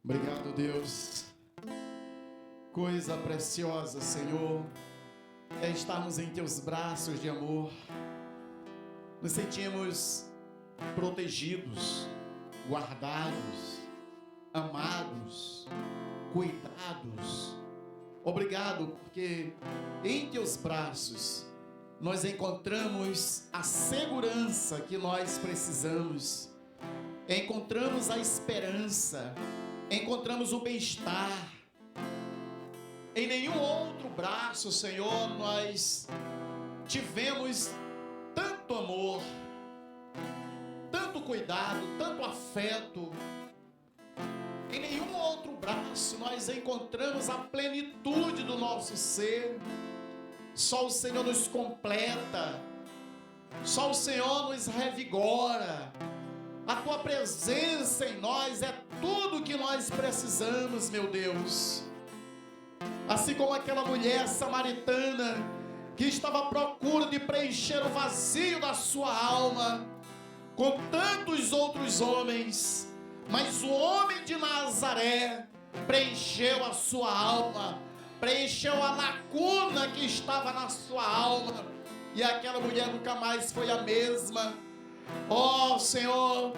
Obrigado, Deus. Coisa preciosa, Senhor, é estarmos em Teus braços de amor. Nos sentimos protegidos, guardados, amados, cuidados. Obrigado, porque em Teus braços nós encontramos a segurança que nós precisamos, encontramos a esperança, encontramos o bem-estar. Em nenhum outro braço, Senhor, nós tivemos tanto amor, tanto cuidado, tanto afeto. Em nenhum outro braço nós encontramos a plenitude do nosso ser. Só o Senhor nos completa, só o Senhor nos revigora. A Tua presença em nós é tudo que nós precisamos, meu Deus. Assim como aquela mulher samaritana que estava à procura de preencher o vazio da sua alma com tantos outros homens, mas o homem de Nazaré preencheu a sua alma, preencheu a lacuna que estava na sua alma, e aquela mulher nunca mais foi a mesma. Ó Senhor,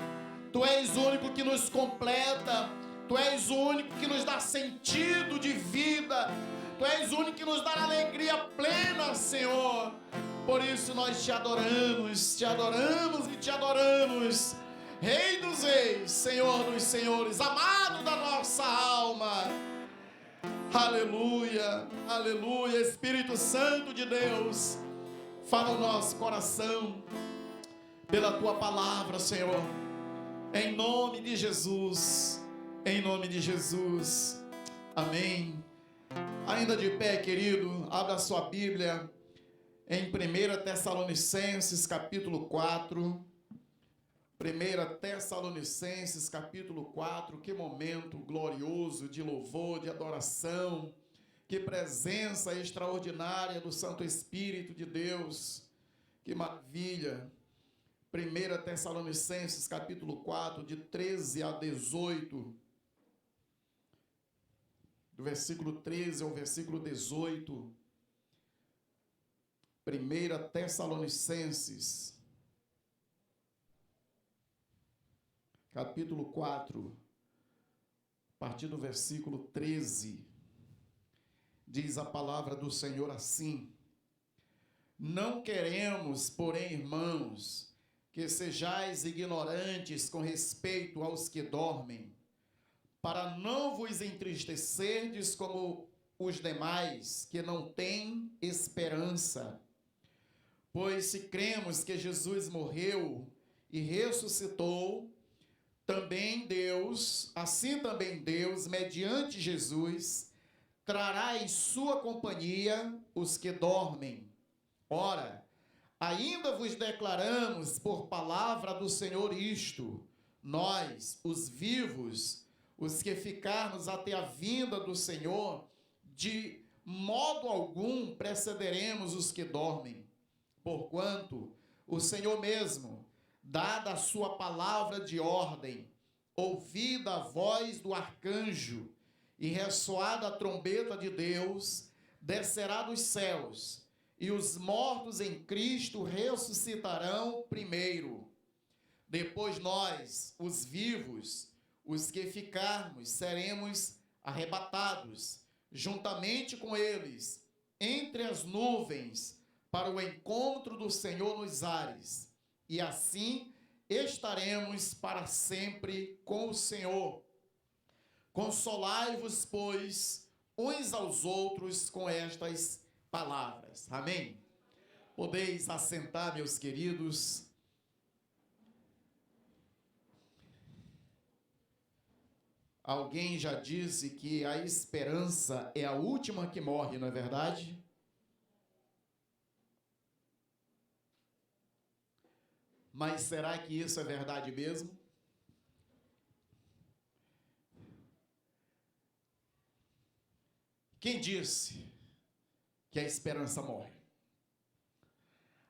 Tu és o único que nos completa, Tu és o único que nos dá sentido de vida, Tu és o único que nos dá alegria plena, Senhor. Por isso nós te adoramos e te adoramos. Rei dos reis, Senhor dos senhores, amado da nossa alma. Aleluia, aleluia. Espírito Santo de Deus, fala o nosso coração pela Tua palavra, Senhor. Em nome de Jesus, em nome de Jesus. Amém. Ainda de pé, querido, abra sua Bíblia em 1 Tessalonicenses capítulo 4. 1 Tessalonicenses capítulo 4, que momento glorioso de louvor, de adoração, que presença extraordinária do Santo Espírito de Deus, que maravilha. 1 Tessalonicenses capítulo 4, de 13 a 18, do versículo 13 ao versículo 18, 1 Tessalonicenses capítulo 4, a partir do versículo 13, diz a palavra do Senhor assim: Não queremos, porém, irmãos, que sejais ignorantes com respeito aos que dormem, para não vos entristecerdes como os demais que não têm esperança. Pois se cremos que Jesus morreu e ressuscitou, assim também Deus, mediante Jesus, trará em sua companhia os que dormem. Ora, ainda vos declaramos por palavra do Senhor isto: nós, os vivos, os que ficarmos até a vinda do Senhor, de modo algum precederemos os que dormem. Porquanto o Senhor mesmo, dada a sua palavra de ordem, ouvida a voz do arcanjo e ressoada a trombeta de Deus, descerá dos céus, e os mortos em Cristo ressuscitarão primeiro. Depois nós, os vivos, os que ficarmos, seremos arrebatados, juntamente com eles, entre as nuvens, para o encontro do Senhor nos ares. E assim estaremos para sempre com o Senhor. Consolai-vos, pois, uns aos outros com estas palavras. Amém? Podeis assentar, meus queridos. Alguém já disse que a esperança é a última que morre, não é verdade? Mas será que isso é verdade mesmo? Quem disse que a esperança morre?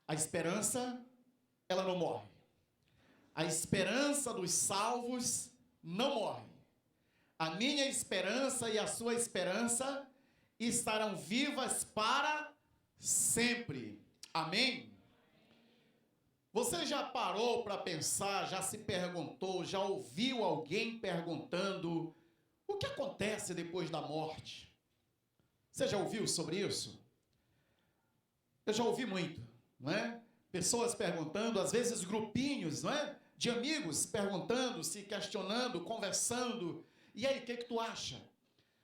A esperança, ela não morre. A esperança dos salvos não morre. A minha esperança e a sua esperança estarão vivas para sempre. Amém? Você já parou para pensar, já se perguntou, já ouviu alguém perguntando o que acontece depois da morte? Você já ouviu sobre isso? Eu já ouvi muito, não é? Pessoas perguntando, às vezes grupinhos, não é? De amigos perguntando, se questionando, conversando. E aí, o que tu acha?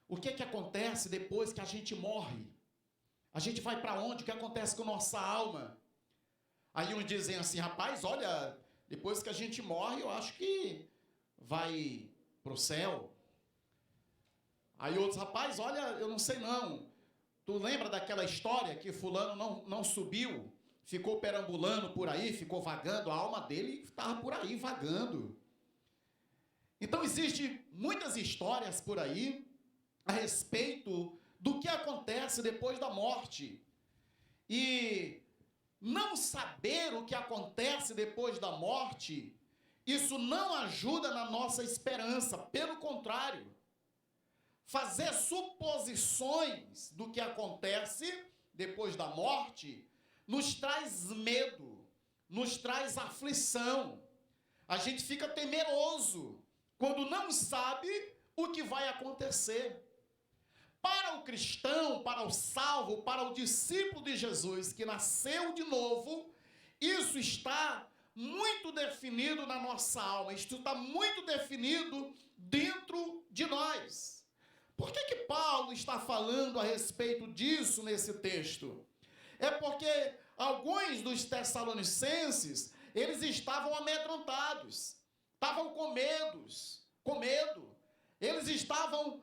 O que acontece depois que a gente morre? A gente vai para onde? O que acontece com nossa alma? Aí uns dizem assim, rapaz, olha, depois que a gente morre, eu acho que vai pro céu. Aí outros, rapaz, olha, eu não sei não. Tu lembra daquela história que fulano não subiu, ficou perambulando por aí, ficou vagando, a alma dele estava por aí vagando. Então existem muitas histórias por aí a respeito do que acontece depois da morte. E não saber o que acontece depois da morte, isso não ajuda na nossa esperança, pelo contrário. Fazer suposições do que acontece depois da morte nos traz medo, nos traz aflição. A gente fica temeroso quando não sabe o que vai acontecer. Para o cristão, para o salvo, para o discípulo de Jesus que nasceu de novo, isso está muito definido na nossa alma, isso está muito definido dentro de nós. Por que Paulo está falando a respeito disso nesse texto? É porque alguns dos tessalonicenses, eles estavam amedrontados, estavam com medo. Eles estavam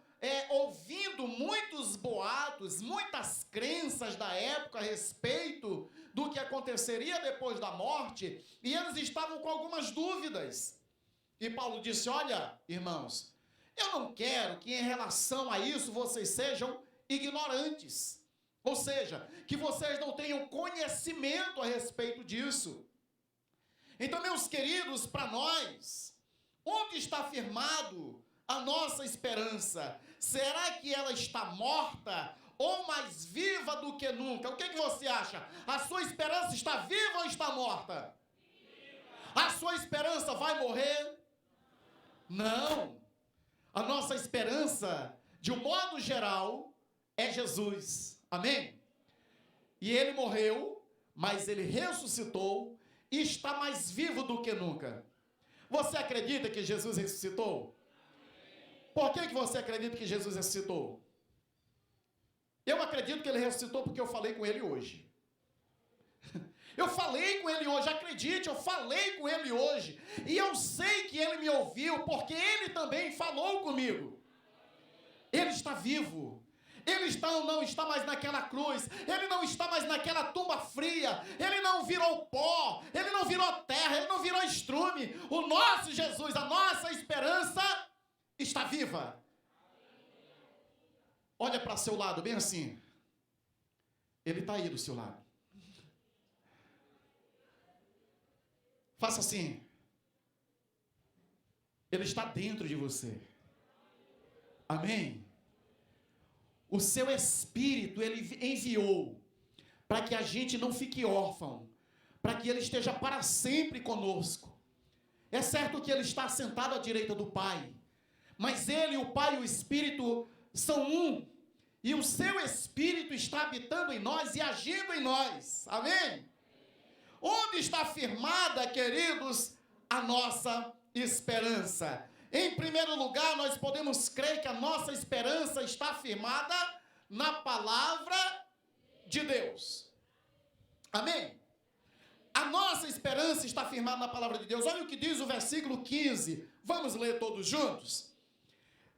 ouvindo muitos boatos, muitas crenças da época a respeito do que aconteceria depois da morte, e eles estavam com algumas dúvidas. E Paulo disse, olha, irmãos, eu não quero que em relação a isso vocês sejam ignorantes. Ou seja, que vocês não tenham conhecimento a respeito disso. Então, meus queridos, para nós, onde está firmado a nossa esperança? Será que ela está morta ou mais viva do que nunca? O que você acha? A sua esperança está viva ou está morta? A sua esperança vai morrer? Não. A nossa esperança, de um modo geral, é Jesus. Amém? E ele morreu, mas ele ressuscitou e está mais vivo do que nunca. Você acredita que Jesus ressuscitou? Por que você acredita que Jesus ressuscitou? Eu acredito que ele ressuscitou porque eu falei com ele hoje. Eu falei com ele hoje, acredite, eu falei com ele hoje. E eu sei que ele me ouviu porque ele também falou comigo. Ele está vivo. Ele não está mais naquela cruz. Ele não está mais naquela tumba fria. Ele não virou pó. Ele não virou terra. Ele não virou estrume. O nosso Jesus, a nossa esperança está viva. Olha para seu lado, bem assim. Ele está aí do seu lado. Faça assim. Ele está dentro de você. Amém? O seu Espírito, ele enviou para que a gente não fique órfão, para que ele esteja para sempre conosco. É certo que ele está sentado à direita do Pai, mas ele, o Pai e o Espírito são um, e o seu Espírito está habitando em nós e agindo em nós. Amém? Onde está firmada, queridos, a nossa esperança? Em primeiro lugar, nós podemos crer que a nossa esperança está firmada na palavra de Deus. Amém? A nossa esperança está firmada na palavra de Deus. Olha o que diz o versículo 15. Vamos ler todos juntos?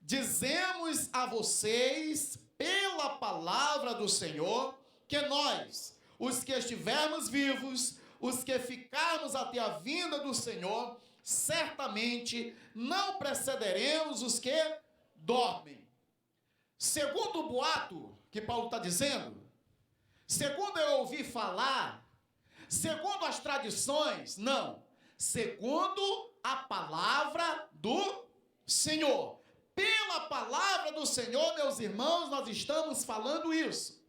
Dizemos a vocês, pela palavra do Senhor, que nós, os que estivermos vivos, os que ficarmos até a vinda do Senhor, certamente não precederemos os que dormem. Segundo o boato que Paulo está dizendo, segundo eu ouvi falar, segundo as tradições, não, segundo a palavra do Senhor, pela pela palavra do Senhor, meus irmãos, nós estamos falando isso.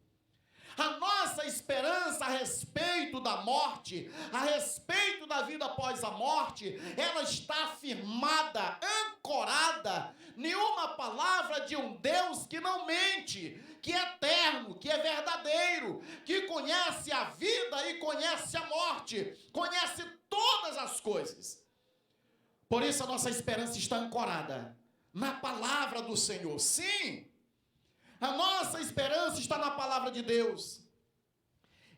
A nossa esperança a respeito da morte, a respeito da vida após a morte, ela está firmada, ancorada em uma palavra de um Deus que não mente, que é eterno, que é verdadeiro, que conhece a vida e conhece a morte, conhece todas as coisas. Por isso a nossa esperança está ancorada na palavra do Senhor. Sim, a nossa esperança está na palavra de Deus.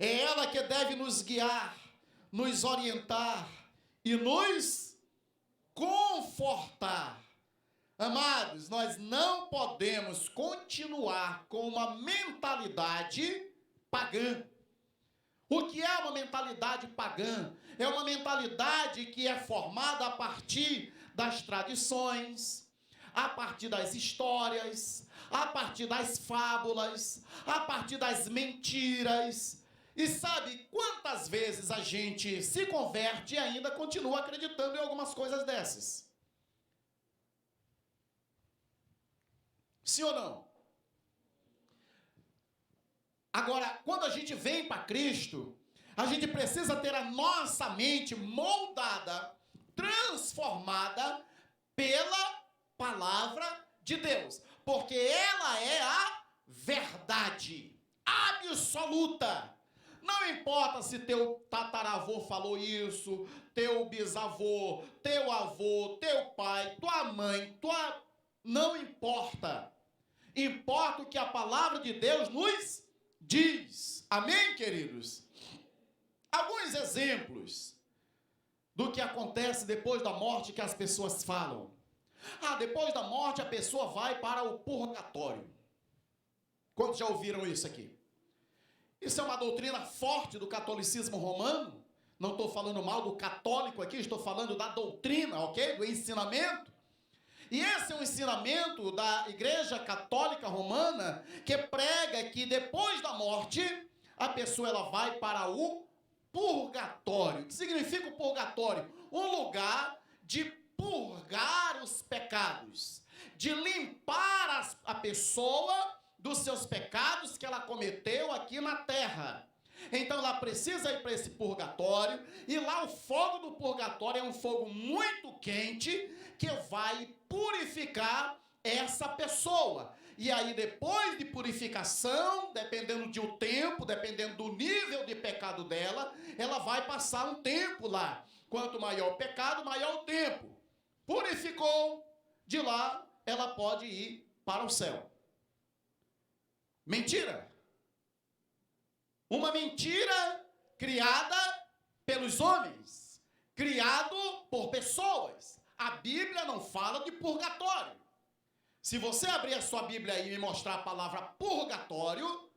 É ela que deve nos guiar, nos orientar e nos confortar. Amados, nós não podemos continuar com uma mentalidade pagã. O que é uma mentalidade pagã? É uma mentalidade que é formada a partir das tradições, a partir das histórias, a partir das fábulas, a partir das mentiras. E sabe quantas vezes a gente se converte e ainda continua acreditando em algumas coisas dessas? Sim ou não? Agora, quando a gente vem para Cristo, a gente precisa ter a nossa mente moldada, transformada pela palavra de Deus. Porque ela é a verdade absoluta. Não importa se teu tataravô falou isso, teu bisavô, teu avô, teu pai, tua mãe, não importa. Importa o que a palavra de Deus nos diz. Amém, queridos? Alguns exemplos do que acontece depois da morte que as pessoas falam. Depois da morte a pessoa vai para o purgatório. Quantos já ouviram isso aqui? Isso é uma doutrina forte do catolicismo romano. Não estou falando mal do católico aqui, estou falando da doutrina, ok? Do ensinamento. E esse é um ensinamento da Igreja Católica Romana que prega que depois da morte a pessoa ela vai para o purgatório. O que significa o purgatório? Um lugar de purgar os pecados, de limpar a pessoa dos seus pecados que ela cometeu aqui na terra. Então ela precisa ir para esse purgatório, e lá o fogo do purgatório é um fogo muito quente que vai purificar essa pessoa. E aí depois de purificação, dependendo do tempo, dependendo do nível de pecado dela, ela vai passar um tempo lá. Quanto maior o pecado, maior o tempo. Purificou, de lá ela pode ir para o céu. Mentira. Uma mentira criada pelos homens, criado por pessoas. A Bíblia não fala de purgatório. Se você abrir a sua Bíblia e me mostrar a palavra purgatório,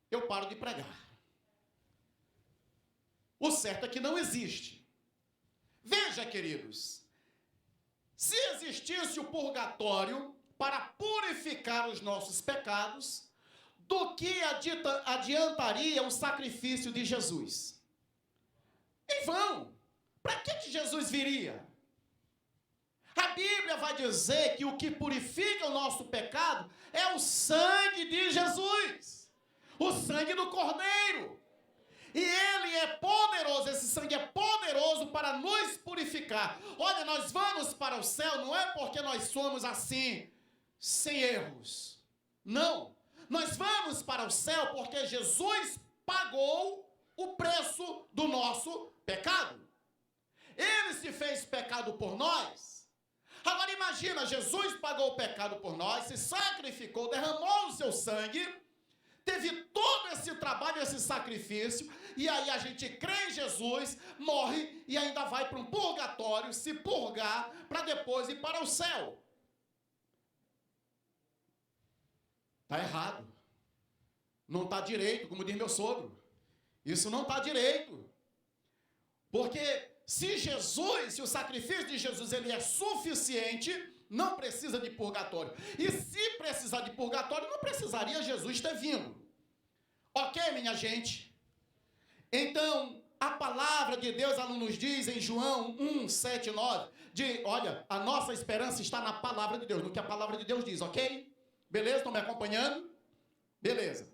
eu paro de pregar. O certo é que não existe. Veja, queridos, se existisse o purgatório para purificar os nossos pecados, do que adiantaria o sacrifício de Jesus? Em vão. Para que Jesus viria? A Bíblia vai dizer que o que purifica o nosso pecado é o sangue de Jesus, o sangue do Cordeiro. E ele é poderoso, esse sangue é poderoso para nos purificar. Olha, nós vamos para o céu não é porque nós somos assim, sem erros. Não. Nós vamos para o céu porque Jesus pagou o preço do nosso pecado. Ele se fez pecado por nós. Agora imagina, Jesus pagou o pecado por nós, se sacrificou, derramou o seu sangue, teve todo esse trabalho, esse sacrifício, e aí a gente crê em Jesus, morre e ainda vai para um purgatório, se purgar, para depois ir para o céu. Está errado. Não está direito, como diz meu sogro. Isso não está direito. Porque se o sacrifício de Jesus ele é suficiente, não precisa de purgatório. E se precisar de purgatório, não precisaria Jesus ter vindo. Ok, minha gente? Então, a palavra de Deus, ela nos diz em João 1, 7, 9, olha, a nossa esperança está na palavra de Deus, no que a palavra de Deus diz, ok? Beleza? Estão me acompanhando? Beleza.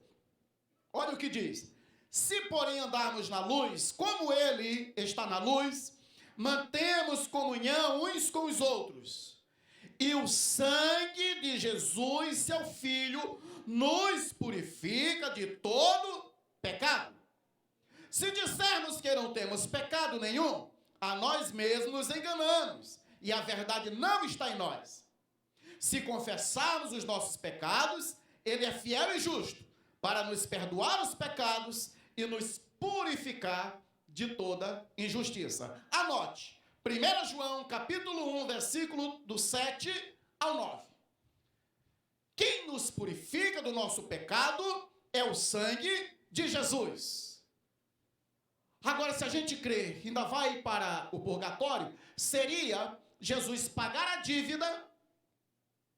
Olha o que diz. Se, porém, andarmos na luz, como ele está na luz, mantemos comunhão uns com os outros. E o sangue de Jesus, seu Filho, nos purifica de todo pecado. Se dissermos que não temos pecado nenhum, a nós mesmos nos enganamos, e a verdade não está em nós. Se confessarmos os nossos pecados, ele é fiel e justo para nos perdoar os pecados e nos purificar de toda injustiça. Anote, 1 João, capítulo 1, versículo do 7 ao 9. Quem nos purifica do nosso pecado é o sangue de Jesus. Agora, se a gente crê, ainda vai para o purgatório, seria Jesus pagar a dívida,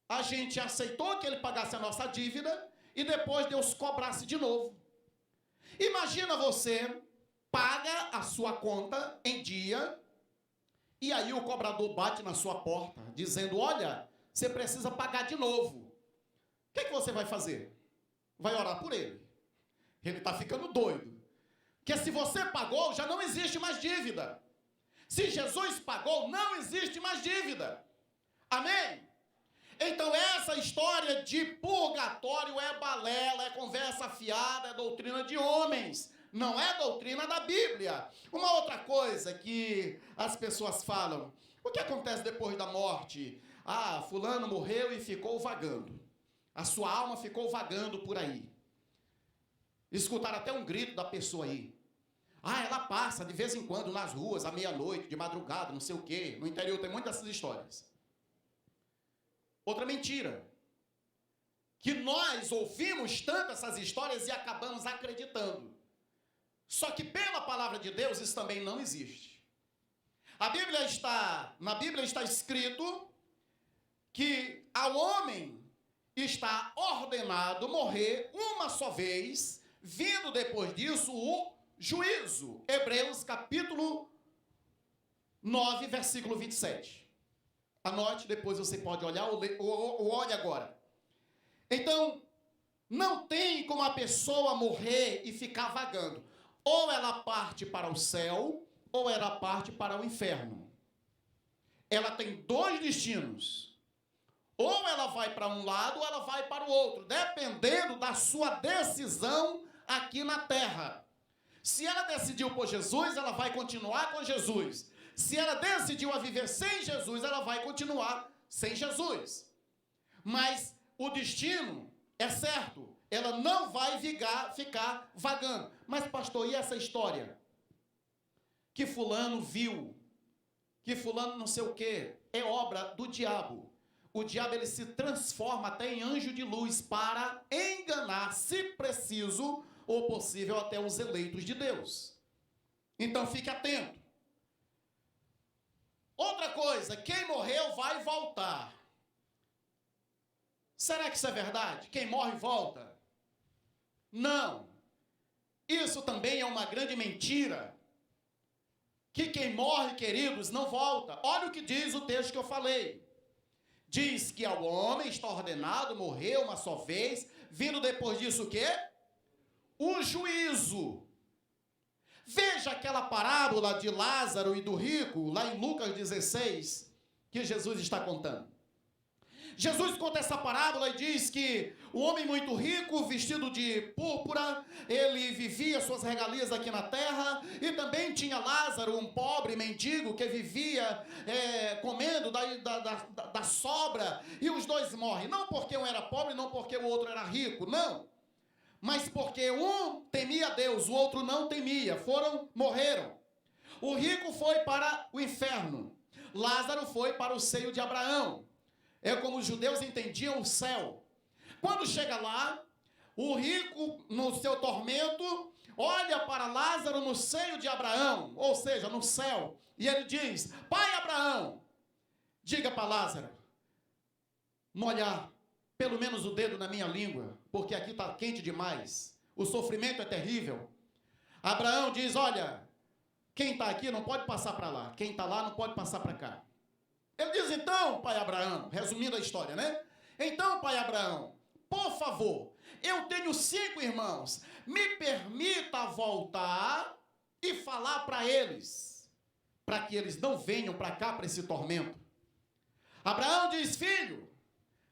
a gente aceitou que ele pagasse a nossa dívida, e depois Deus cobrasse de novo. Imagina você paga a sua conta em dia, e aí o cobrador bate na sua porta, dizendo, olha, você precisa pagar de novo. O que você vai fazer? Vai orar por ele. Ele está ficando doido. Porque se você pagou, já não existe mais dívida. Se Jesus pagou, não existe mais dívida. Amém? Então essa história de purgatório é balela, é conversa fiada, é doutrina de homens. Não é doutrina da Bíblia. Uma outra coisa que as pessoas falam, o que acontece depois da morte? Ah, fulano morreu e ficou vagando. A sua alma ficou vagando por aí. Escutaram até um grito da pessoa aí. Ah, ela passa de vez em quando nas ruas, à meia-noite, de madrugada, não sei o quê. No interior tem muitas dessas histórias. Outra mentira. Que nós ouvimos tanto essas histórias e acabamos acreditando. Só que pela palavra de Deus isso também não existe. Na Bíblia está escrito que ao homem está ordenado morrer uma só vez, vindo depois disso o juízo. Hebreus capítulo 9, versículo 27. Anote, depois você pode olhar ou olhe agora. Então, não tem como a pessoa morrer e ficar vagando. Ou ela parte para o céu, ou ela parte para o inferno. Ela tem dois destinos. Ou ela vai para um lado, ou ela vai para o outro, dependendo da sua decisão aqui na terra. Se ela decidiu por Jesus, ela vai continuar com Jesus. Se ela decidiu a viver sem Jesus, ela vai continuar sem Jesus. Mas o destino é certo. Ela não vai ficar vagando. Mas, pastor, e essa história? Que fulano viu, que fulano não sei o quê, é obra do diabo. O diabo, ele se transforma até em anjo de luz para enganar, se preciso ou possível, até os eleitos de Deus. Então, fique atento. Outra coisa, quem morreu vai voltar. Será que isso é verdade? Quem morre volta? Não. Isso também é uma grande mentira. Que quem morre, queridos, não volta. Olha o que diz o texto que eu falei. Diz que ao homem está ordenado morrer uma só vez, vindo depois disso o quê? O juízo. Veja aquela parábola de Lázaro e do rico, lá em Lucas 16, que Jesus está contando. Jesus conta essa parábola e diz que o homem muito rico, vestido de púrpura, ele vivia suas regalias aqui na terra, e também tinha Lázaro, um pobre mendigo, que vivia comendo da sobra, e os dois morrem. Não porque um era pobre, não porque o outro era rico, não. Mas porque um temia Deus, o outro não temia, morreram. O rico foi para o inferno, Lázaro foi para o seio de Abraão. É como os judeus entendiam o céu. Quando chega lá, o rico, no seu tormento, olha para Lázaro no seio de Abraão, ou seja, no céu, e ele diz: Pai Abraão, diga para Lázaro molhar pelo menos o dedo na minha língua, porque aqui está quente demais, o sofrimento é terrível. Abraão diz: olha, Quem está aqui não pode passar para lá. Quem está lá não pode passar para cá. Ele diz, então, pai Abraão, resumindo a história, né? Então, pai Abraão, por favor, eu tenho 5 irmãos. Me permita voltar e falar para eles, para que eles não venham para cá, para esse tormento. Abraão diz, filho,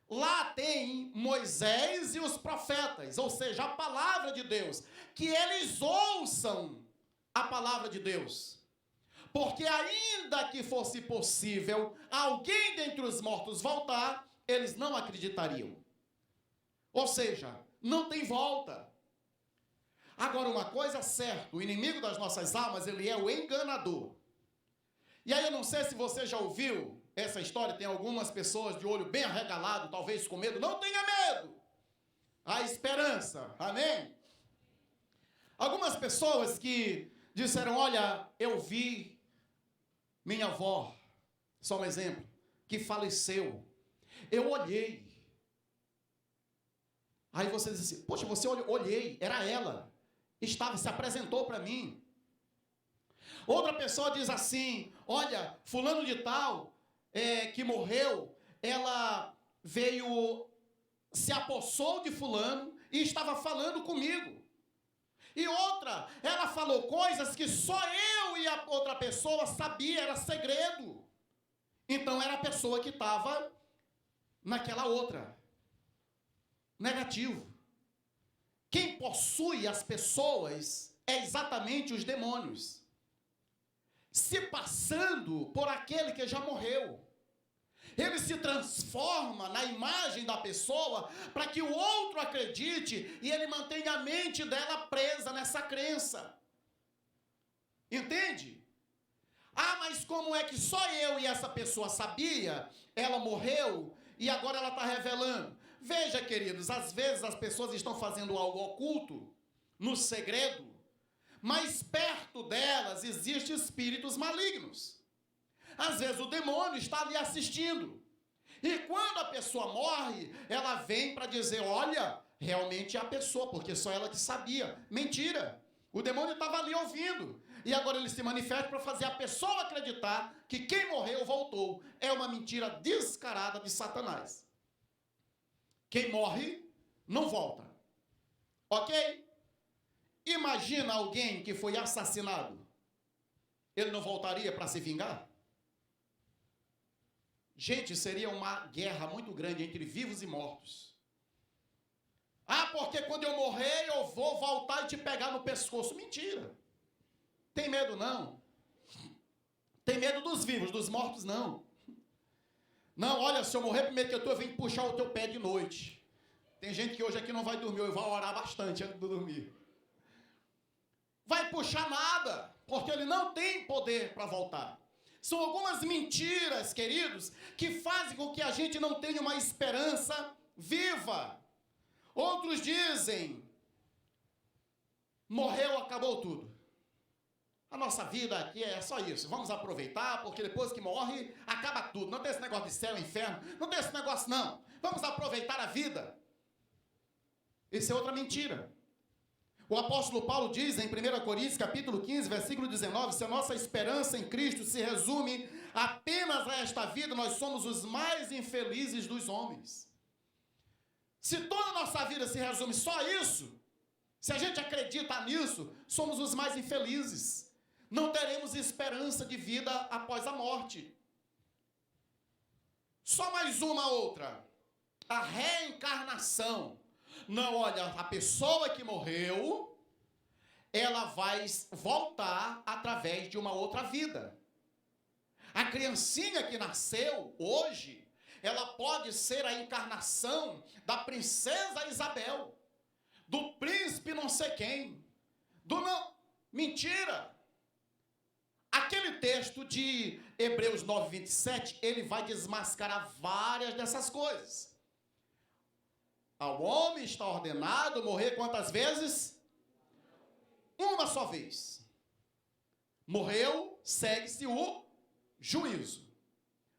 lá tem Moisés e os profetas, ou seja, a palavra de Deus, que eles ouçam a palavra de Deus. Porque ainda que fosse possível alguém dentre os mortos voltar, eles não acreditariam. Ou seja, não tem volta. Agora, uma coisa é certa, o inimigo das nossas almas, ele é o enganador. E aí eu não sei se você já ouviu essa história, tem algumas pessoas de olho bem arregalado, talvez com medo. Não tenha medo. Há esperança. Amém? Algumas pessoas que disseram, olha, eu vi minha avó, só um exemplo, que faleceu. Eu olhei. Aí você diz assim, poxa, você olhou? Olhei, era ela. Se apresentou para mim. Outra pessoa diz assim, olha, fulano de tal, que morreu, ela veio, se apossou de fulano e estava falando comigo. E outra, ela falou coisas que só eu e a outra pessoa sabia, era segredo. Então era a pessoa que estava naquela outra. Negativo. Quem possui as pessoas é exatamente os demônios. Se passando por aquele que já morreu. Ele se transforma na imagem da pessoa para que o outro acredite e ele mantenha a mente dela presa nessa crença. Entende? Ah, mas como é que só eu e essa pessoa sabia? Ela morreu e agora ela está revelando. Veja, queridos, às vezes as pessoas estão fazendo algo oculto, no segredo, mas perto delas existem espíritos malignos. Às vezes o demônio está ali assistindo. E quando a pessoa morre, ela vem para dizer, olha, realmente é a pessoa, porque só ela que sabia. Mentira. O demônio estava ali ouvindo. E agora ele se manifesta para fazer a pessoa acreditar que quem morreu voltou. É uma mentira descarada de Satanás. Quem morre não volta. Ok? Imagina alguém que foi assassinado. Ele não voltaria para se vingar? Gente, seria uma guerra muito grande entre vivos e mortos. Ah, porque quando eu morrer eu vou voltar e te pegar no pescoço. Mentira. Tem medo não. Tem medo dos vivos, dos mortos não. Não, olha, se eu morrer primeiro que eu venho puxar o teu pé de noite. Tem gente que hoje aqui não vai dormir, eu vou orar bastante antes de dormir. Vai puxar nada, porque ele não tem poder para voltar. São algumas mentiras, queridos, que fazem com que a gente não tenha uma esperança viva. Outros dizem, morreu, acabou tudo. A nossa vida aqui é só isso. Vamos aproveitar, porque depois que morre, acaba tudo. Não tem esse negócio de céu e inferno. Não tem esse negócio, não. Vamos aproveitar a vida. Isso é outra mentira. O apóstolo Paulo diz em 1 Coríntios, capítulo 15, versículo 19, se a nossa esperança em Cristo se resume apenas a esta vida, nós somos os mais infelizes dos homens. Se toda a nossa vida se resume só a isso, se a gente acredita nisso, somos os mais infelizes. Não teremos esperança de vida após a morte. Só mais uma outra. A reencarnação. Não, olha, a pessoa que morreu, ela vai voltar através de uma outra vida. A criancinha que nasceu hoje, ela pode ser a encarnação da princesa Isabel, do príncipe não sei quem, do não... Mentira! Aquele texto de Hebreus 9, 27, ele vai desmascarar várias dessas coisas. Ao homem está ordenado morrer quantas vezes? Uma só vez. Morreu, segue-se o juízo.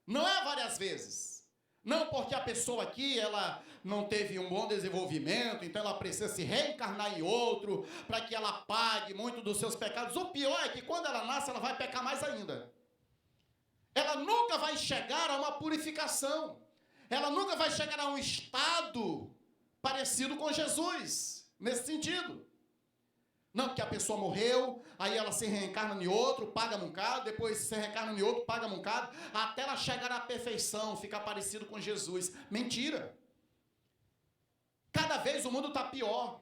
Não é várias vezes. Não porque a pessoa aqui, ela não teve um bom desenvolvimento, então ela precisa se reencarnar em outro, para que ela pague muito dos seus pecados. O pior é que quando ela nasce, ela vai pecar mais ainda. Ela nunca vai chegar a uma purificação. Ela nunca vai chegar a um estado parecido com Jesus, nesse sentido. Não, porque a pessoa morreu, aí ela se reencarna em outro, paga um bocado, depois se reencarna em outro, paga um bocado, até ela chegar à perfeição, ficar parecido com Jesus. Mentira. Cada vez o mundo está pior.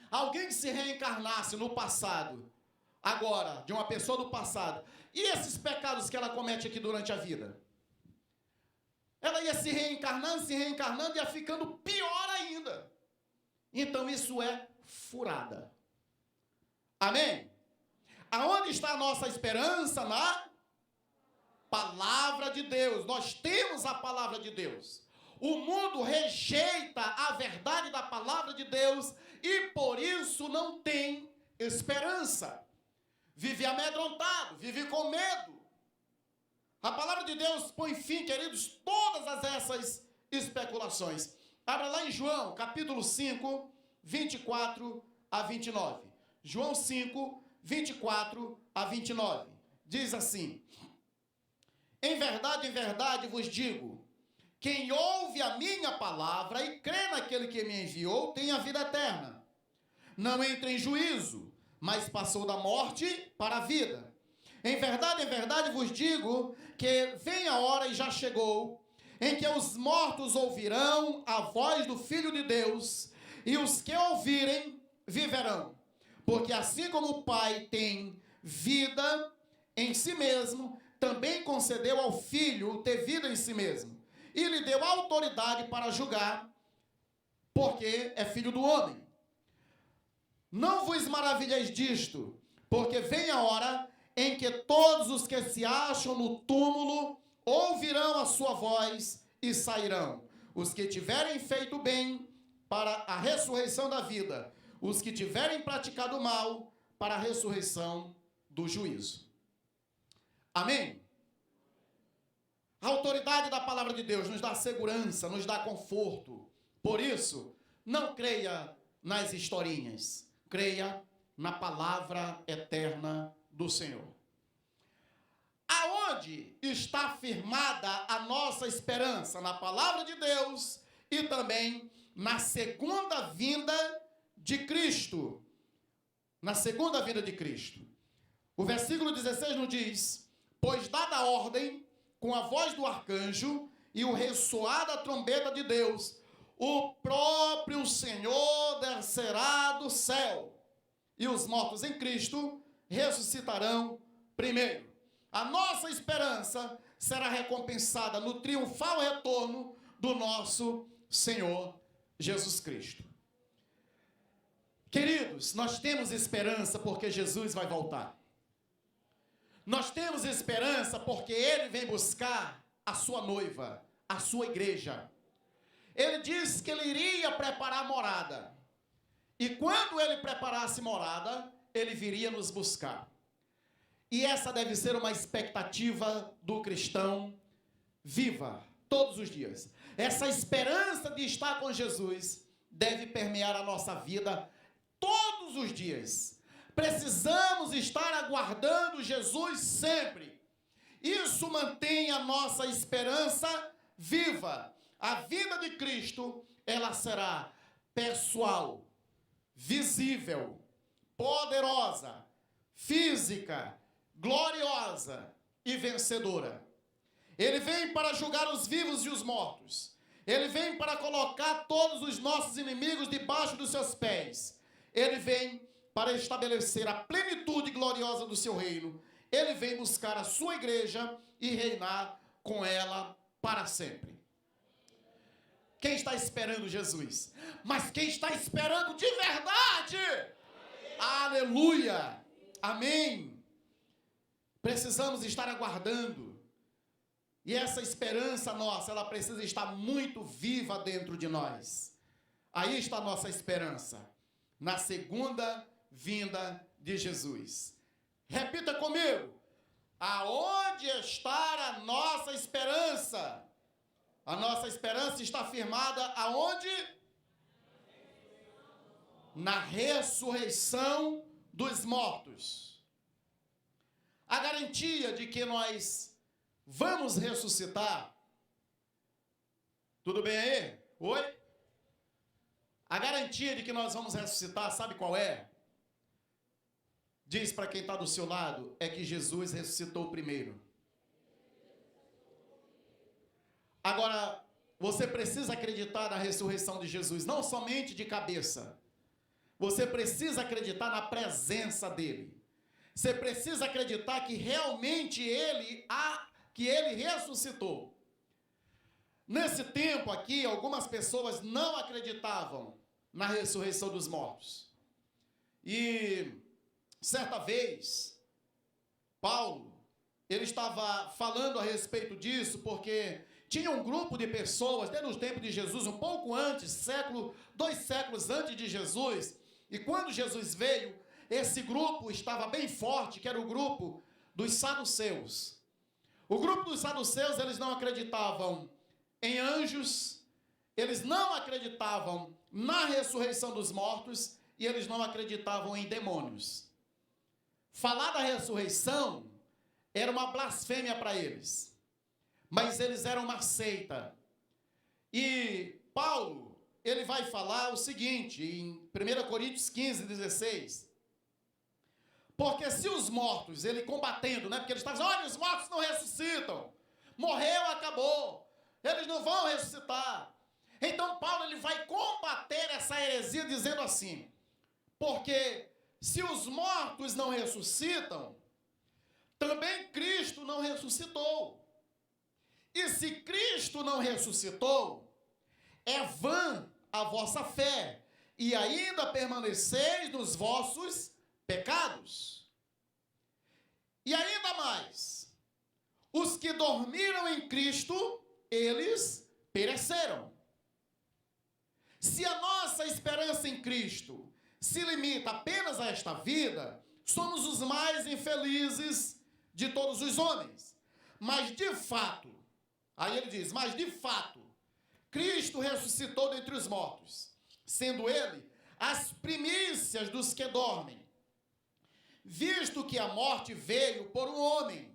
Alguém que se reencarnasse no passado, agora, de uma pessoa do passado, e esses pecados que ela comete aqui durante a vida? Ela ia se reencarnando, ia ficando pior ainda. Então isso é furada. Amém? Aonde está a nossa esperança? Na palavra de Deus. Nós temos a palavra de Deus. O mundo rejeita a verdade da palavra de Deus e por isso não tem esperança. Vive amedrontado, vive com medo. A palavra de Deus põe fim, queridos, todas essas especulações. Abra lá em João, capítulo 5, 24 a 29. João 5, 24 a 29. Diz assim: em verdade vos digo, quem ouve a minha palavra e crê naquele que me enviou, tem a vida eterna. Não entra em juízo, mas passou da morte para a vida. Em verdade vos digo que vem a hora e já chegou, em que os mortos ouvirão a voz do Filho de Deus, e os que ouvirem viverão. Porque assim como o Pai tem vida em si mesmo, também concedeu ao Filho ter vida em si mesmo. E lhe deu autoridade para julgar, porque é filho do homem. Não vos maravilheis disto, porque vem a hora em que todos os que se acham no túmulo ouvirão a sua voz e sairão. Os que tiverem feito bem para a ressurreição da vida, os que tiverem praticado mal para a ressurreição do juízo. Amém? A autoridade da palavra de Deus nos dá segurança, nos dá conforto. Por isso, não creia nas historinhas, creia na palavra eterna do Senhor. Aonde está firmada a nossa esperança? Na palavra de Deus e também na segunda vinda de Cristo. Na segunda vinda de Cristo. O versículo 16 nos diz: pois dada a ordem, com a voz do arcanjo e o ressoar da trombeta de Deus, o próprio Senhor descerá do céu, e os mortos em Cristo ressuscitarão primeiro. A nossa esperança será recompensada no triunfal retorno do nosso Senhor Jesus Cristo. Queridos, nós temos esperança porque Jesus vai voltar. Nós temos esperança porque Ele vem buscar a sua noiva, a sua igreja. Ele disse que Ele iria preparar morada. E quando Ele preparasse morada, Ele viria nos buscar. E essa deve ser uma expectativa do cristão viva, todos os dias. Essa esperança de estar com Jesus deve permear a nossa vida todos os dias. Precisamos estar aguardando Jesus sempre. Isso mantém a nossa esperança viva. A vida de Cristo, ela será pessoal, visível, poderosa, física, gloriosa e vencedora. Ele vem para julgar os vivos e os mortos. Ele vem para colocar todos os nossos inimigos debaixo dos seus pés. Ele vem para estabelecer a plenitude gloriosa do seu reino. Ele vem buscar a sua igreja e reinar com ela para sempre. Quem está esperando Jesus? Mas quem está esperando de verdade? Aleluia! Amém! Precisamos estar aguardando. E essa esperança nossa, ela precisa estar muito viva dentro de nós. Aí está a nossa esperança. Na segunda vinda de Jesus. Repita comigo. Aonde está a nossa esperança? A nossa esperança está firmada aonde? Na ressurreição dos mortos. A garantia de que nós vamos ressuscitar. Tudo bem aí? Oi? A garantia de que nós vamos ressuscitar, sabe qual é? Diz para quem está do seu lado, é que Jesus ressuscitou primeiro. Agora, você precisa acreditar na ressurreição de Jesus, não somente de cabeça. Você precisa acreditar na presença dele. Você precisa acreditar que realmente ele ressuscitou. Nesse tempo aqui, algumas pessoas não acreditavam na ressurreição dos mortos. E certa vez, Paulo, ele estava falando a respeito disso, porque tinha um grupo de pessoas, desde o tempo de Jesus, um pouco antes, 2 séculos antes de Jesus, e quando Jesus veio, esse grupo estava bem forte, que era o grupo dos saduceus. O grupo dos saduceus, eles não acreditavam em anjos, eles não acreditavam na ressurreição dos mortos, e eles não acreditavam em demônios. Falar da ressurreição era uma blasfêmia para eles. Mas eles eram uma seita. E Paulo, ele vai falar o seguinte, em 1 Coríntios 15, 16. Porque se os mortos, ele combatendo, né? Porque eles estavam dizendo, olha, os mortos não ressuscitam. Morreu, acabou. Eles não vão ressuscitar. Então Paulo, ele vai combater essa heresia dizendo assim, porque se os mortos não ressuscitam, também Cristo não ressuscitou. E se Cristo não ressuscitou, é vã a vossa fé, e ainda permaneceis nos vossos pecados. E ainda mais, os que dormiram em Cristo, eles pereceram. Se a nossa esperança em Cristo se limita apenas a esta vida, somos os mais infelizes de todos os homens. Mas de fato, aí ele diz, mas de fato, Cristo ressuscitou dentre os mortos, sendo ele as primícias dos que dormem. Visto que a morte veio por um homem,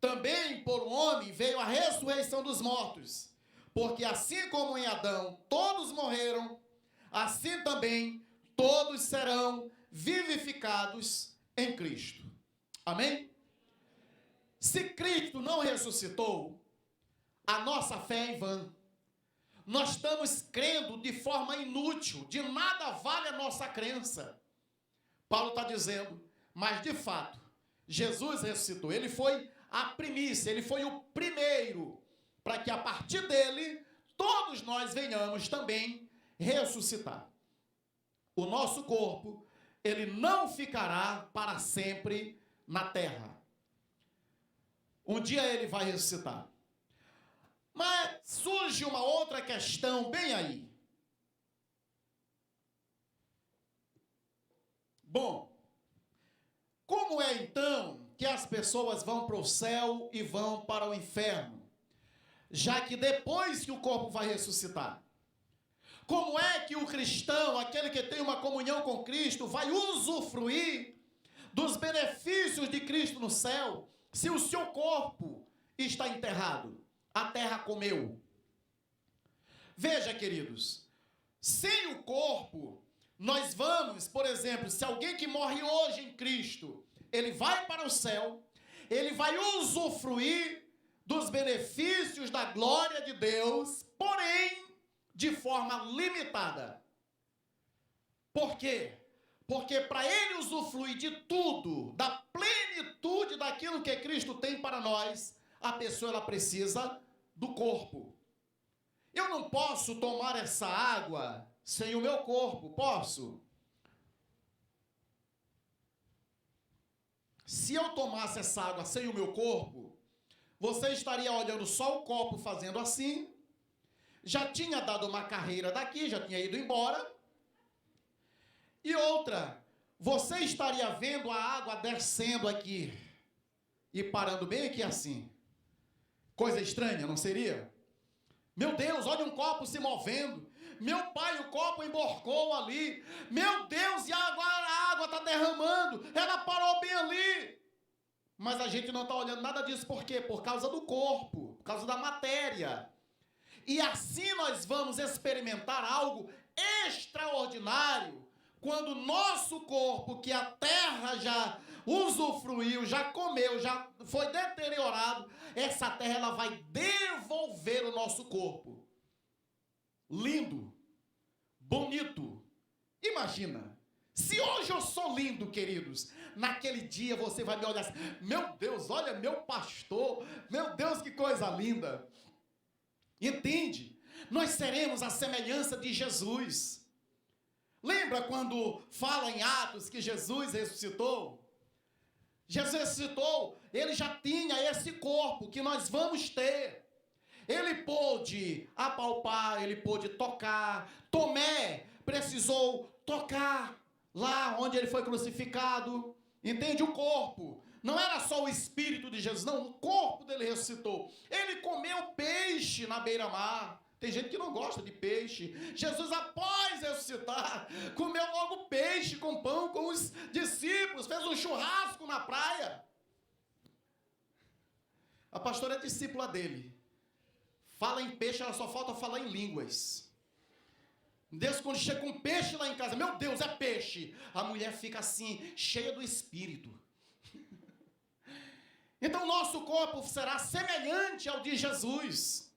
também por um homem veio a ressurreição dos mortos. Porque assim como em Adão todos morreram, assim também todos serão vivificados em Cristo. Amém? Se Cristo não ressuscitou, a nossa fé é em vão. Nós estamos crendo de forma inútil, de nada vale a nossa crença. Paulo está dizendo, mas de fato, Jesus ressuscitou. Ele foi a primícia, ele foi o primeiro, para que a partir dele, todos nós venhamos também ressuscitar. O nosso corpo, ele não ficará para sempre na terra. Um dia ele vai ressuscitar. Mas surge uma outra questão bem aí. Bom, como é então que as pessoas vão para o céu e vão para o inferno? Já que depois que o corpo vai ressuscitar. Como é que o cristão, aquele que tem uma comunhão com Cristo, vai usufruir dos benefícios de Cristo no céu, se o seu corpo está enterrado? A terra comeu. Veja, queridos, sem o corpo, nós vamos, por exemplo, se alguém que morre hoje em Cristo, ele vai para o céu, ele vai usufruir dos benefícios da glória de Deus, porém, de forma limitada. Por quê? Porque para ele usufruir de tudo, da plenitude daquilo que Cristo tem para nós, a pessoa ela precisa do corpo. Eu não posso tomar essa água sem o meu corpo, posso? Se eu tomasse essa água sem o meu corpo, você estaria olhando só o copo fazendo assim, já tinha dado uma carreira daqui, já tinha ido embora. E outra, você estaria vendo a água descendo aqui e parando bem aqui assim. Coisa estranha, não seria? Meu Deus, olha um copo se movendo. Meu pai, o copo emborcou ali. Meu Deus, e agora a água está derramando. Ela parou bem ali. Mas a gente não está olhando nada disso. Por quê? Por causa do corpo, por causa da matéria. E assim nós vamos experimentar algo extraordinário quando o nosso corpo, que a terra já usufruiu, já comeu, já foi deteriorado, essa terra ela vai devolver o nosso corpo. Lindo, bonito. Imagina, se hoje eu sou lindo, queridos, naquele dia você vai me olhar assim, meu Deus, olha meu pastor, meu Deus, que coisa linda. Entende? Nós seremos a semelhança de Jesus. Lembra quando fala em Atos que Jesus ressuscitou? Jesus ressuscitou, ele já tinha esse corpo que nós vamos ter. Ele pôde apalpar, ele pôde tocar. Tomé precisou tocar lá onde ele foi crucificado. Entende? O corpo. Não era só o espírito de Jesus, não. O corpo dele ressuscitou. Ele comeu peixe na beira-mar. Tem gente que não gosta de peixe. Jesus, após ressuscitar, comeu logo peixe com pão com os discípulos. Fez um churrasco na praia. A pastora é discípula dele. Fala em peixe, ela só falta falar em línguas. Deus, quando chega um peixe lá em casa, meu Deus, é peixe. A mulher fica assim, cheia do Espírito. Então, nosso corpo será semelhante ao de Jesus.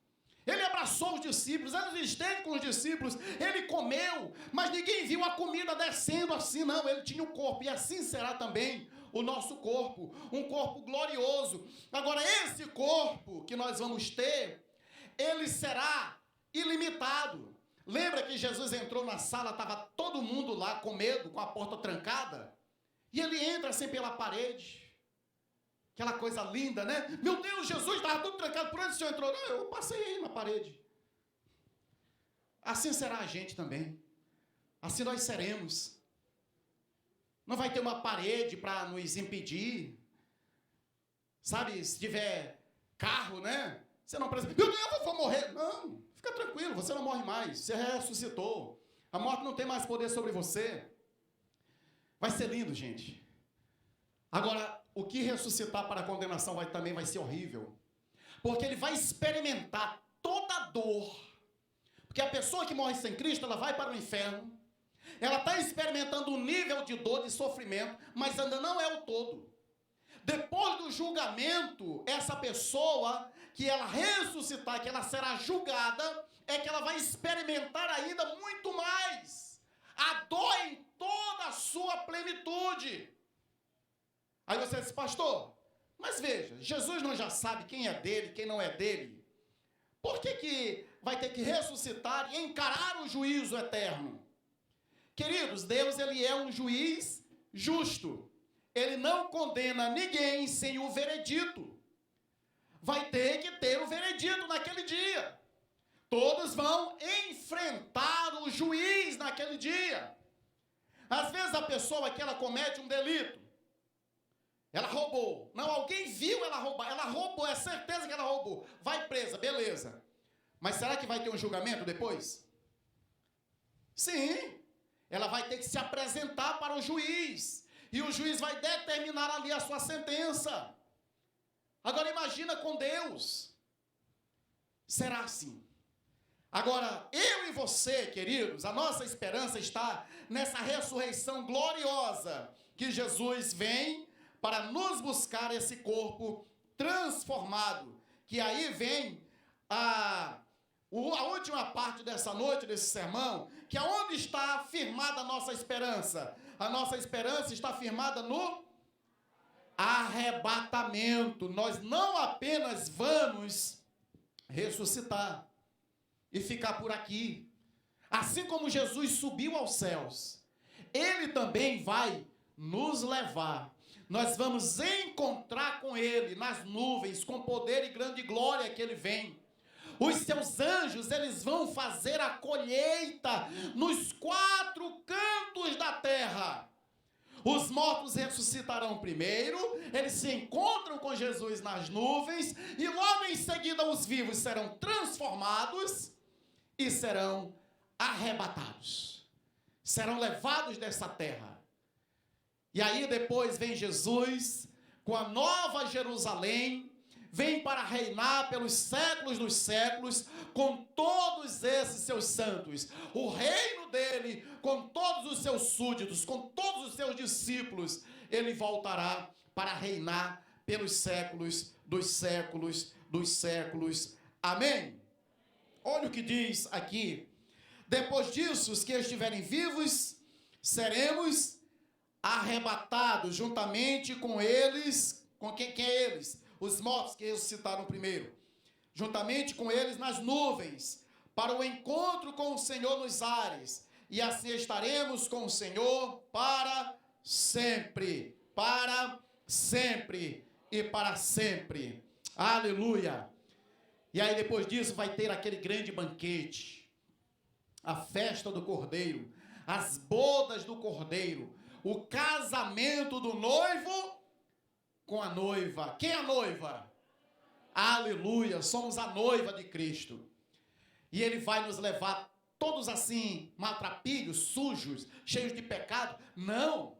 Ele abraçou os discípulos, ele esteve com os discípulos, ele comeu, mas ninguém viu a comida descendo assim, não. Ele tinha o corpo, e assim será também o nosso corpo, um corpo glorioso. Agora, esse corpo que nós vamos ter, ele será ilimitado. Lembra que Jesus entrou na sala, estava todo mundo lá com medo, com a porta trancada? E ele entra assim pela parede. Aquela coisa linda, né? Meu Deus, Jesus estava tudo trancado, por onde o Senhor entrou? Não, eu passei aí na parede. Assim será a gente também. Assim nós seremos. Não vai ter uma parede para nos impedir. Sabe, se tiver carro, né? Você não precisa, meu Deus, eu vou morrer. Não, fica tranquilo, você não morre mais. Você ressuscitou. A morte não tem mais poder sobre você. Vai ser lindo, gente. Agora, o que ressuscitar para a condenação também vai ser horrível. Porque ele vai experimentar toda a dor. Porque a pessoa que morre sem Cristo, ela vai para o inferno. Ela está experimentando um nível de dor, de sofrimento, mas ainda não é o todo. Depois do julgamento, essa pessoa que ela ressuscitar, que ela será julgada, é que ela vai experimentar ainda muito mais. A dor em toda a sua plenitude. Aí você diz, pastor, mas veja, Jesus não já sabe quem é dele, quem não é dele? Por que vai ter que ressuscitar e encarar o juízo eterno? Queridos, Deus, ele é um juiz justo. Ele não condena ninguém sem o veredito. Vai ter que ter o veredito naquele dia. Todos vão enfrentar o juiz naquele dia. Às vezes a pessoa que ela comete um delito, ela roubou. Não, alguém viu ela roubar. Ela roubou, é certeza que ela roubou. Vai presa, beleza. Mas será que vai ter um julgamento depois? Sim. Ela vai ter que se apresentar para o juiz. E o juiz vai determinar ali a sua sentença. Agora imagina com Deus. Será assim. Agora, eu e você, queridos, a nossa esperança está nessa ressurreição gloriosa que Jesus vem para nos buscar esse corpo transformado. Que aí vem a última parte dessa noite, desse sermão, que é onde está firmada a nossa esperança. A nossa esperança está firmada no arrebatamento. Nós não apenas vamos ressuscitar e ficar por aqui. Assim como Jesus subiu aos céus, ele também vai nos levar. Nós vamos encontrar com ele nas nuvens, com poder e grande glória que ele vem. Os seus anjos, eles vão fazer a colheita nos 4 cantos da terra. Os mortos ressuscitarão primeiro, eles se encontram com Jesus nas nuvens, e logo em seguida os vivos serão transformados transformados e serão arrebatados. Serão levados dessa terra. E aí depois vem Jesus com a nova Jerusalém, vem para reinar pelos séculos dos séculos, com todos esses seus santos. O reino dele, com todos os seus súditos, com todos os seus discípulos, ele voltará para reinar pelos séculos dos séculos dos séculos. Amém? Olha o que diz aqui. Depois disso, os que estiverem vivos, seremos arrebatados juntamente com eles. Com quem é eles? Os mortos que ressuscitaram primeiro. Juntamente com eles nas nuvens, para o encontro com o Senhor nos ares. E assim estaremos com o Senhor para sempre. Para sempre e para sempre. Aleluia. E aí depois disso vai ter aquele grande banquete. A festa do Cordeiro. As bodas do Cordeiro. O casamento do noivo com a noiva. Quem é a noiva? Aleluia, somos a noiva de Cristo. E ele vai nos levar todos assim, maltrapilhos, sujos, cheios de pecado. Não,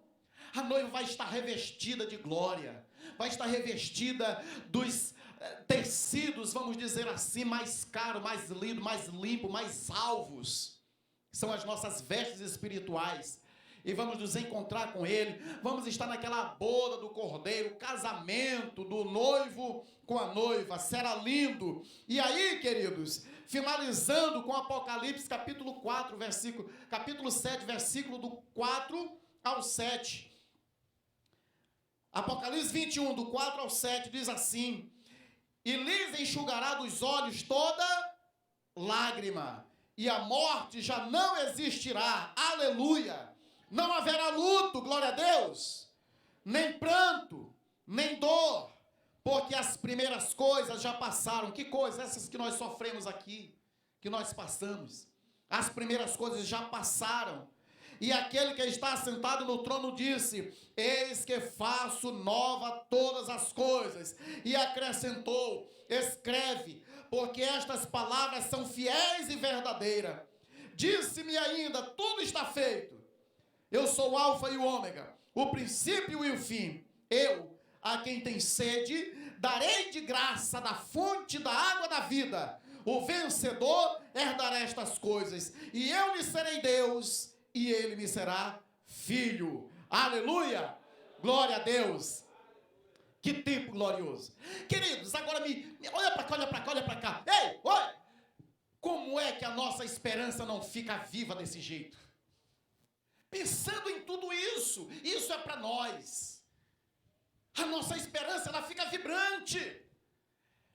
a noiva vai estar revestida de glória. Vai estar revestida dos tecidos, vamos dizer assim, mais caros, mais lindos, mais limpos, mais alvos. São as nossas vestes espirituais. E vamos nos encontrar com ele, vamos estar naquela boda do Cordeiro, casamento do noivo com a noiva, será lindo. E aí, queridos, finalizando com Apocalipse capítulo 7, versículo do 4 ao 7. Apocalipse 21, do 4 ao 7, diz assim: e lhes enxugará dos olhos toda lágrima, e a morte já não existirá. Aleluia! Não haverá luto, glória a Deus, nem pranto, nem dor, porque as primeiras coisas já passaram. Que coisas? Essas que nós sofremos aqui, que nós passamos. As primeiras coisas já passaram. E aquele que está sentado no trono disse: eis que faço nova todas as coisas. E acrescentou: escreve, porque estas palavras são fiéis e verdadeiras. Disse-me ainda: tudo está feito. Eu sou o Alfa e o Ômega, o princípio e o fim. Eu, a quem tem sede, darei de graça da fonte da água da vida. O vencedor herdará estas coisas, e eu lhe serei Deus, e ele me será filho. Aleluia! Glória a Deus! Que tempo glorioso! Queridos, agora olha para cá, olha para cá, olha para cá. Ei, olha! Como é que a nossa esperança não fica viva desse jeito? Pensando em tudo isso, isso é para nós. A nossa esperança, ela fica vibrante.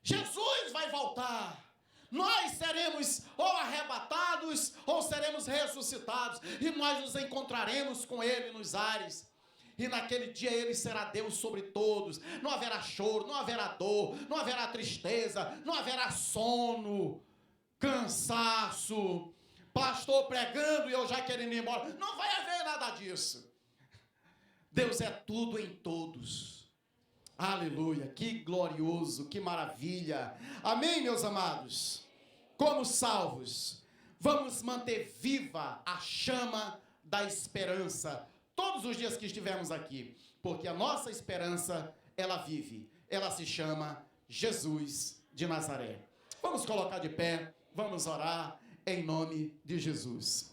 Jesus vai voltar. Nós seremos ou arrebatados ou seremos ressuscitados. E nós nos encontraremos com ele nos ares. E naquele dia ele será Deus sobre todos. Não haverá choro, não haverá dor, não haverá tristeza, não haverá sono, cansaço. Pastor pregando e eu já querendo ir embora. Não vai haver nada disso. Deus é tudo em todos. Aleluia, que glorioso, que maravilha. Amém, meus amados? Como salvos, vamos manter viva a chama da esperança todos os dias que estivermos aqui, porque a nossa esperança, ela vive. Ela se chama Jesus de Nazaré. Vamos colocar de pé, vamos orar em nome de Jesus.